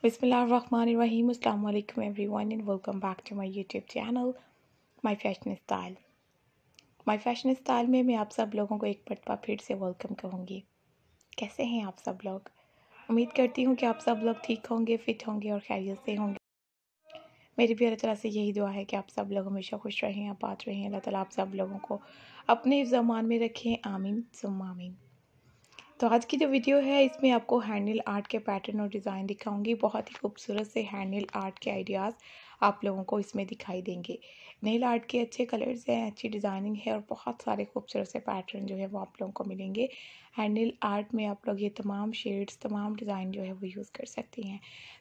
Bismillahirrahmanirrahim. Assalamu alaikum everyone and welcome back to my YouTube channel My Fashion Style. My Fashion Style में मैं आप सब लोगों को एक मरतबा फिर से वेलकम कहूँगी। कैसे हैं आप सब लोग? उम्मीद करती हूँ कि आप सब लोग ठीक होंगे, फिट होंगे और खैरियत से होंगे। मेरी भी अल्लाह ताला से यही दुआ है कि आप सब लोग हमेशा खुश रहें, आबाद रहें। अल्लाह ताला आप सब लोगों को अपने ज़मान में रखें, आमीन सुम्मा आमीन। तो आज की जो वीडियो है इसमें आपको हैंडल आर्ट के पैटर्न और डिज़ाइन दिखाऊंगी। बहुत ही खूबसूरत से हैंडल आर्ट के आइडियाज़ आप लोगों को इसमें दिखाई देंगे। नेल आर्ट के अच्छे कलर्स हैं, अच्छी डिज़ाइनिंग है और बहुत सारे खूबसूरत से पैटर्न जो है वो आप लोगों को मिलेंगे। हैंडल आर्ट में आप लोग ये तमाम शेड्स, तमाम डिज़ाइन जो है वो यूज़ कर सकती हैं।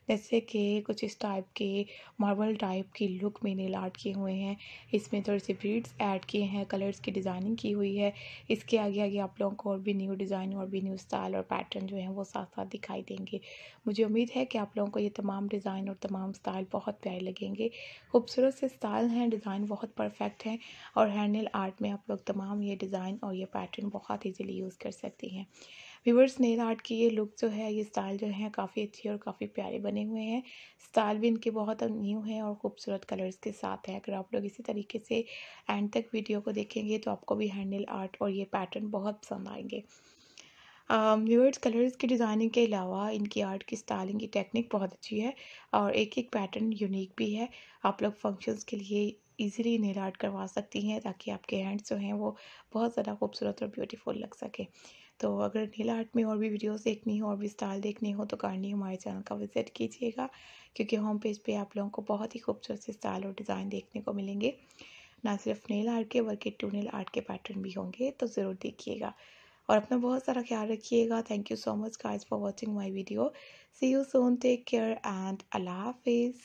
जैसे कि कुछ इस टाइप के मार्बल टाइप की लुक में नेल आर्ट किए हुए हैं। इसमें थोड़े से बीड्स ऐड किए हैं, कलर्स की डिज़ाइनिंग की हुई है। इसके आगे आगे आप लोगों को और भी न्यू डिज़ाइन और भी न्यू स्टाइल और पैटर्न जो है वो साथ साथ दिखाई देंगे। मुझे उम्मीद है कि आप लोगों को ये तमाम डिज़ाइन और तमाम स्टाइल बहुत प्यारे लगेंगे। खूबसूरत से स्टाइल हैं, डिज़ाइन बहुत परफेक्ट हैं और हैंडल आर्ट में आप लोग तमाम ये डिज़ाइन और ये पैटर्न बहुत ईजीली यूज़ कर सकती हैं। व्यूअर्स, नेल आर्ट की ये लुक जो है, ये स्टाइल जो है काफ़ी अच्छी और काफ़ी प्यारे बने हुए हैं। स्टाइल भी इनके बहुत न्यू है और खूबसूरत कलर्स के साथ है। अगर आप लोग इसी तरीके से एंड तक वीडियो को देखेंगे तो आपको भी हैंडल आर्ट और ये पैटर्न बहुत पसंद आएंगे। व्यूअर्स, कलर्स की डिज़ाइनिंग के अलावा इनकी आर्ट की स्टाइलिंग की टेक्निक बहुत अच्छी है और एक एक पैटर्न यूनिक भी है। आप लोग फंक्शंस के लिए इजीली नेल आर्ट करवा सकती हैं ताकि आपके हैंड्स जो हैं वो बहुत ज़्यादा खूबसूरत और ब्यूटीफुल लग सके। तो अगर नेल आर्ट में और भी वीडियोस देखनी हो और भी स्टाइल देखनी हो तो काइंडली हमारे चैनल का विजिट कीजिएगा, क्योंकि होम पेज पे आप लोगों को बहुत ही खूबसूरत से स्टाइल और डिज़ाइन देखने को मिलेंगे। ना सिर्फ नेल आर्ट के बल्कि टू नेल आर्ट के पैटर्न भी होंगे, तो ज़रूर देखिएगा और अपना बहुत सारा ख्याल रखिएगा। Thank you so much guys for watching my video. See you soon, take care and Allah हाफिज़।